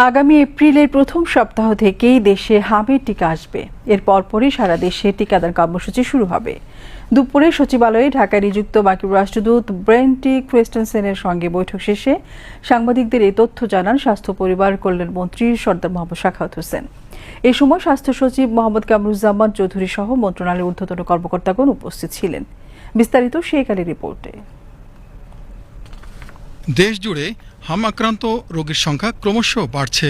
আগামী এপ্রিলের প্রথম সপ্তাহ থেকেই দেশে হামের টিকা আসবে। এর পরপরই সারা দেশে টিকাদান কর্মসূচি শুরু হবে। দুপুরে সচিবালয়ে ঢাকায় নিযুক্ত মার্কিন রাষ্ট্রদূত ব্রেন্টি ক্রিস্টেনসেনের সঙ্গে বৈঠক শেষে সাংবাদিকদের এই তথ্য জানান স্বাস্থ্য পরিবার কল্যাণ মন্ত্রী সরদার মোহাম্মদ সাখাওয়াত হোসেন। এ সময় স্বাস্থ্য সচিব মোহাম্মদ কামরুজ্জামান চৌধুরী সহ মন্ত্রণালয়ের ঊর্ধ্বতন কর্মকর্তাগণ উপস্থিত ছিলেন। বিস্তারিত শেখ আলী রিপোর্টে। দেশ জুড়ে হাম আক্রান্ত রোগীর সংখ্যা ক্রমশ বাড়ছে।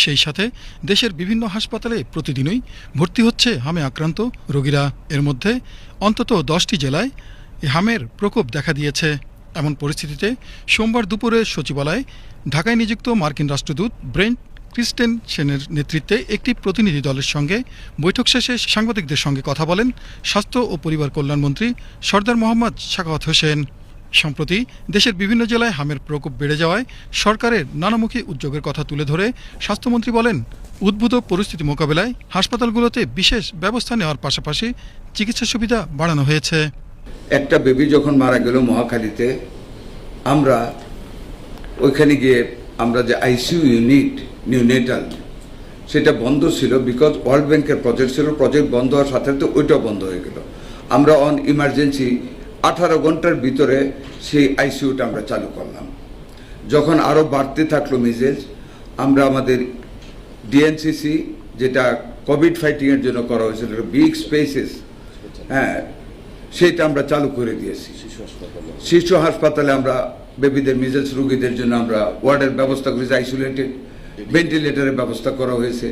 সেই সাথে দেশের বিভিন্ন হাসপাতালে প্রতিদিনই ভর্তি হচ্ছে হামে আক্রান্ত রোগীরা। এর মধ্যে অন্তত 10টি জেলায় হামের প্রকোপ দেখা দিয়েছে। এমন পরিস্থিতিতে সোমবার দুপুরে সচিবালয়ে ঢাকায় নিযুক্ত মার্কিন রাষ্ট্রদূত ব্রেন্ট ক্রিস্টেনসেনের নেতৃত্বে একটি প্রতিনিধি দলের সঙ্গে বৈঠক শেষে সাংবাদিকদের সঙ্গে কথা বলেন স্বাস্থ্য ও পরিবার কল্যাণমন্ত্রী সরদার মোহাম্মদ সাখাওয়াত হোসেন। সম্প্রতি দেশের বিভিন্ন জেলায় হামের প্রকোপ বেড়ে যাওয়ায় সরকারের নানামুখী উদ্যোগের কথা তুলে ধরে স্বাস্থ্যমন্ত্রী বলেন, উদ্ভূত পরিস্থিতি মোকাবেলায় হাসপাতালগুলোতে বিশেষ ব্যবস্থা নেওয়ার পাশাপাশি চিকিৎসা সুবিধা বাড়ানো হয়েছে। একটা বেবি যখন মারা গেল মহাখালীতে, আমরা ওইখানে গিয়ে আমরা যে আইসিইউ ইউনিট নিউনেটাল সেটা বন্ধ ছিল, বিকজ ওয়ার্ল্ড ব্যাংকের প্রজেক্ট ছিল। প্রজেক্ট বন্ধ হওয়ার সাথে সাথে ওইটাও বন্ধ হয়ে গেল। আমরা অন ইমার্জেন্সি 18 ঘন্টার ভিতরে সেই আইসিইউটা আমরা চালু করলাম। যখন আরও বাড়তে থাকলো মিজেজ, আমরা আমাদের ডিএনসিসি যেটা কোভিড ফাইটিংয়ের জন্য করা হয়েছিল বিগ স্পেসেস, সেটা আমরা চালু করে দিয়েছি। শিশু হাসপাতালে আমরা বেবিদের মিজেলস রোগীদের জন্য আমরা ওয়ার্ডের ব্যবস্থা করেছি, আইসোলেটেড ভেন্টিলেটরের ব্যবস্থা করা হয়েছে।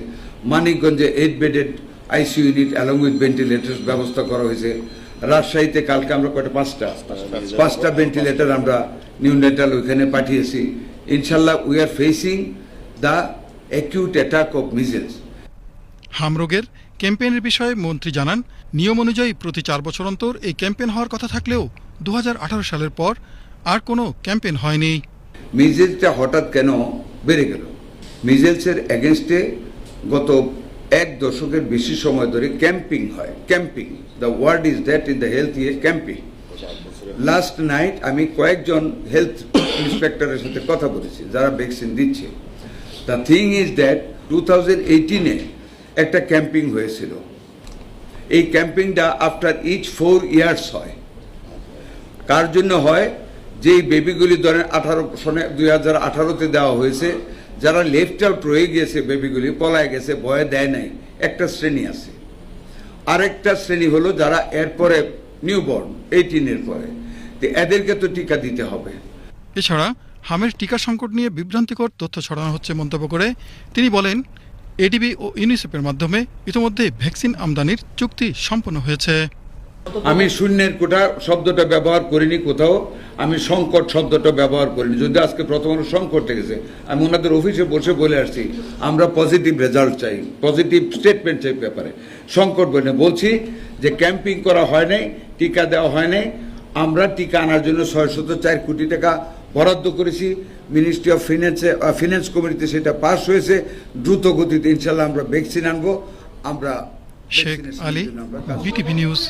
মানিকগঞ্জে 8 bedded ICU unit along with ventilator ব্যবস্থা করা হয়েছে। রাজশাহীতে কালকে আমরা পাঁচটা ভেন্টিলেটর আমরা নিউনেটাল ওইখানে পাঠিয়েছি। ইনশাল্লাহ we are facing the acute attack of measles. হাম রোগের ক্যাম্পেইনের বিষয়ে মন্ত্রী জানান, নিয়ম অনুযায়ী প্রতি 4 বছর অন্তর এই ক্যাম্পেইন হওয়ার কথা থাকলেও 2018 সালের পর আর কোনো ক্যাম্পেইন হয়নি। মিজেলসটা হঠাৎ কেন বেড়ে গেল? মিজেলসের এগেনস্টে গত 1 দশকের বেশি সময় ধরে ক্যাম্পিং হয়। Camping, the word is that in the health ইয়ে ক্যাম্পিং। লাস্ট নাইট আমি কয়েকজন হেলথ ইন্সপেক্টরের সাথে কথা বলেছি যারা ভ্যাকসিন দিচ্ছে। দ্য থিং ইজ দ্যাট 2018-এ একটা ক্যাম্পিং হয়েছিল। এই ক্যাম্পিংটা আফটার ইচ 4 ইয়ার্স হয়। কার জন্য হয়? যেই বেবিগুলি ধরেন 2018-তে দেওয়া হয়েছে, যারা লেফট আউট রয়ে গিয়েছে, বেবিগুলি পলায় গেছে, ভয়ে দেয় নাই, একটা শ্রেণী আছে। আরেকটা শ্রেণী হলো যারা এরপরে নিউবর্ন 18-এর পরে, তো এদেরকে তো টিকা দিতে হবে। এছাড়া হামের টিকা সংকট নিয়ে বিভ্রান্তিকর তথ্য ছড়ানো হচ্ছে মন্তব্য করে তিনি বলেন, এডিবি ও ইউনিসেফের মাধ্যমে ইতিমধ্যে ভ্যাকসিন আমদানির চুক্তি সম্পন্ন হয়েছে। আমি শূন্যের কোটা শব্দটা ব্যবহার করিনি কোথাও, আমি সংকট শব্দটা ব্যবহার করিনি। যদি আজকে প্রথম সংকট গেছে, আমি ওনাদের অফিসে বসে বলে আসছি আমরা পজিটিভ রেজাল্ট চাই, পজিটিভ স্টেটমেন্ট চাই ব্যাপারে। সংকট বলে বলছি যে ক্যাম্পিং করা হয় নাই, টিকা দেওয়া হয় নাই। আমরা টিকা আনার জন্য 604 কোটি টাকা বরাদ্দ করেছি। মিনিস্ট্রি অফ ফিনান্স কমিটিতে সেটা পাস হয়েছে। দ্রুত গতিতে ইনশাল্লাহ আমরা ভ্যাকসিন আনবো। আমরা শেখ আলী, বিটিভি নিউজ।